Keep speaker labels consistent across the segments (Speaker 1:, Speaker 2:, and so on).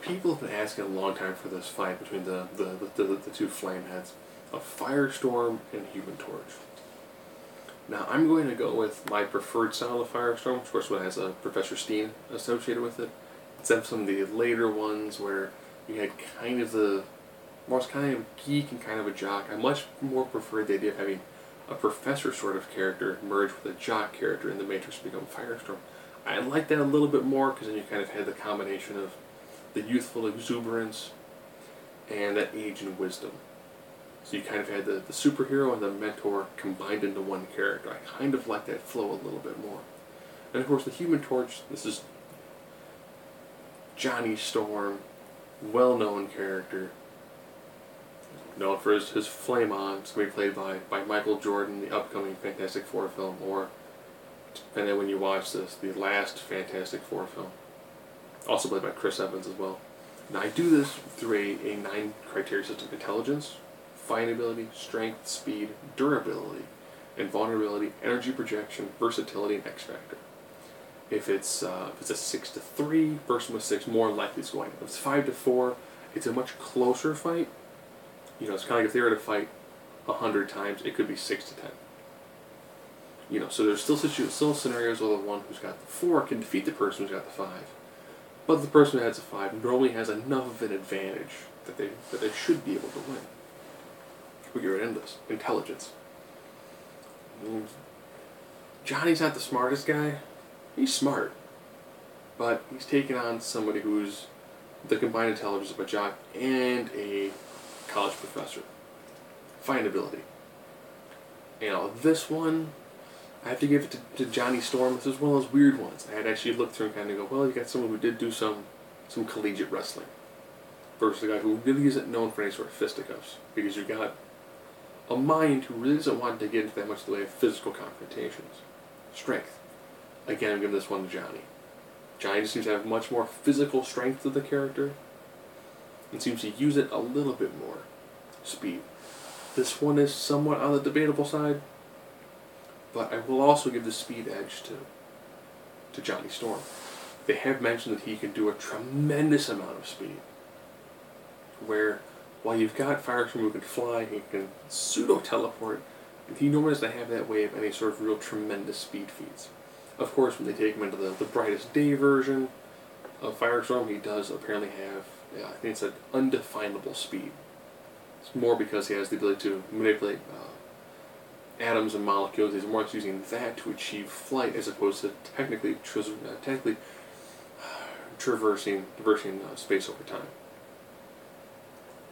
Speaker 1: people have been asking a long time for this fight between the two Flameheads of Firestorm and Human Torch. Now, I'm going to go with my preferred style of Firestorm, of course, what has a Professor Steen associated with it. Instead of some of the later ones where you had kind of the most kind of geek and kind of a jock, I much more preferred the idea of having a professor sort of character merge with a jock character in the Matrix to become Firestorm. I like that a little bit more because then you kind of had the combination of the youthful exuberance and that age and wisdom. So you kind of had the superhero and the mentor combined into one character. I kind of like that flow a little bit more. And of course the Human Torch, this is Johnny Storm, well-known character, known for his flame on. It's going to be played by Michael Jordan, the upcoming Fantastic Four film, or, depending on when you watch this, the last Fantastic Four film. Also played by Chris Evans as well. Now I do this through a 9 criteria system: intelligence, fighting ability, strength, speed, durability, invulnerability, energy projection, versatility, and X factor. If it's a 6-3, person with 6 more likely is going. If it's 5-4, it's a much closer fight. You know, it's kind of like if they were to fight 100 times, it could be 6-10. You know, so there's still scenarios where the one who's got the 4 can defeat the person who's got the 5. But the person who has a 5 normally has enough of an advantage that they should be able to win. We get right into this. Intelligence. Johnny's not the smartest guy. He's smart. But he's taking on somebody who's the combined intelligence of a jock and a college professor. Fighting ability. You know, this one, I have to give it to Johnny Storm. This is one of those weird ones. I had actually looked through and kind of go, well, you got someone who did do some collegiate wrestling versus a guy who really isn't known for any sort of fisticuffs, because you got a mind who really doesn't want to get into that much in the way of physical confrontations. Strength. Again, I'm giving this one to Johnny. Johnny just seems to have much more physical strength to the character and seems to use it a little bit more. Speed. This one is somewhat on the debatable side, but I will also give the speed edge to Johnny Storm. They have mentioned that he can do a tremendous amount of speed, where while you've got Firestorm who can fly, he can pseudo-teleport, he normally doesn't have that way of any sort of real tremendous speed feats. Of course, when they take him into the brightest day version of Firestorm, he does apparently have, I think it's an undefinable speed. It's more because he has the ability to manipulate atoms and molecules. He's more using that to achieve flight as opposed to technically traversing space over time.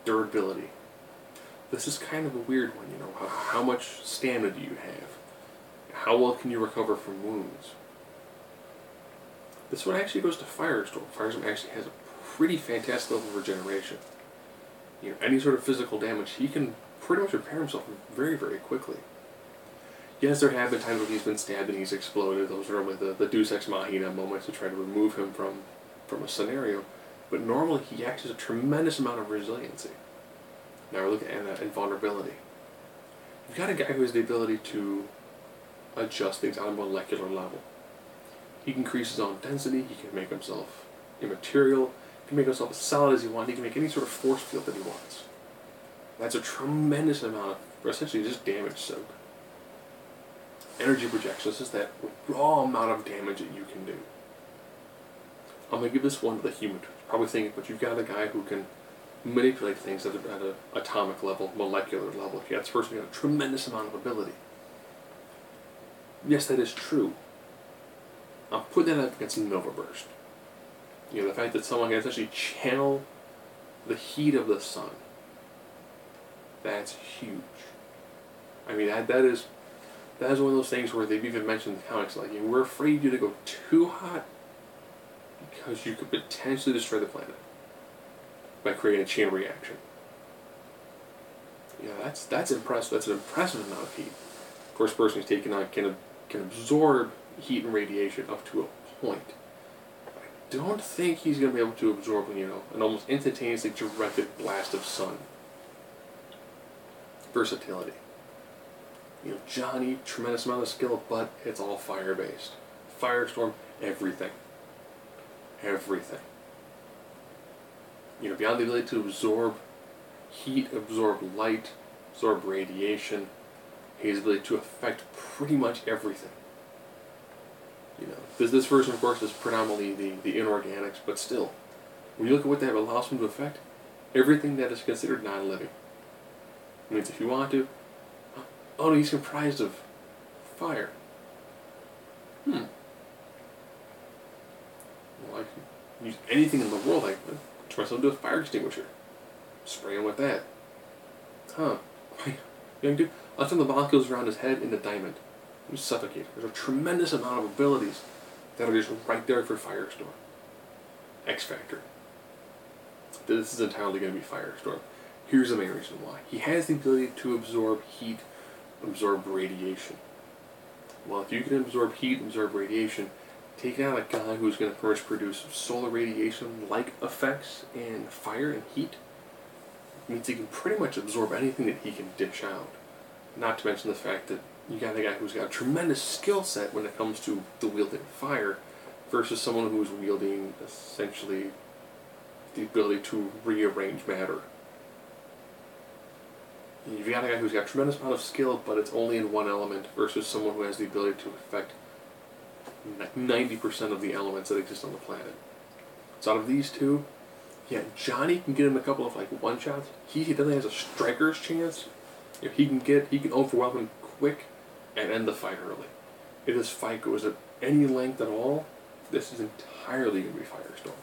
Speaker 1: Durability. This is kind of a weird one, you know. How much stamina do you have? How well can you recover from wounds? This one actually goes to Firestorm. Firestorm actually has a pretty fantastic level of regeneration. You know, any sort of physical damage, he can pretty much repair himself very, very quickly. Yes, there have been times when he's been stabbed and he's exploded. Those are normally the Deus Ex Machina moments to try to remove him from a scenario. But normally he actually has a tremendous amount of resiliency. Now we're looking at invulnerability. You've got a guy who has the ability to adjust things on a molecular level. He can increase his own density, he can make himself immaterial, he can make himself as solid as he wants, he can make any sort of force field that he wants. That's a tremendous amount of, essentially just damage soak. Energy projection, this is that raw amount of damage that you can do. I'm going to give this one to the Human Torch. Probably thinking, but you've got a guy who can manipulate things at an atomic level, molecular level. Yeah, this person got a tremendous amount of ability. Yes, that is true. I'm putting that up against Nova Burst. You know, the fact that someone can essentially channel the heat of the sun. That's huge. I mean, that is one of those things where they've even mentioned in the comics, like, you know, we're afraid you to go too hot because you could potentially destroy the planet by creating a chain reaction. Yeah, that's impressive. That's an impressive amount of heat. Of course, the person who's taken on can absorb heat and radiation up to a point. I don't think he's going to be able to absorb, you know, an almost instantaneously directed blast of sun. Versatility. You know, Johnny, tremendous amount of skill, but it's all fire-based. Firestorm, everything. Everything. beyond the ability to absorb heat, absorb light, absorb radiation, he has the ability to affect pretty much everything. This version, of course, is predominantly the inorganics, but still, when you look at what that allows him to affect, everything that is considered non-living. It means if you want to, oh no, he's comprised of fire. Well, I can use anything in the world. I can turn myself into a fire extinguisher. Spray him with that. What can I do? I'll turn the molecules around his head into diamond. You suffocate. There's a tremendous amount of abilities that are just right there for Firestorm. X Factor. This is entirely going to be Firestorm. Here's the main reason why. He has the ability to absorb heat, absorb radiation. Well, if you can absorb heat, absorb radiation, taking out a guy who's going to first produce solar radiation-like effects and fire and heat means he can pretty much absorb anything that he can dish out. Not to mention the fact that you got a guy who's got a tremendous skill set when it comes to the wielding fire versus someone who's wielding essentially the ability to rearrange matter. You've got a guy who's got a tremendous amount of skill, but it's only in one element versus someone who has the ability to affect 90% of the elements that exist on the planet. So out of these two, yeah, Johnny can get him a couple of one-shots. He definitely has a striker's chance. If he can overwhelm him quick and end the fight early. If this fight goes at any length at all, this is entirely going to be Firestorm.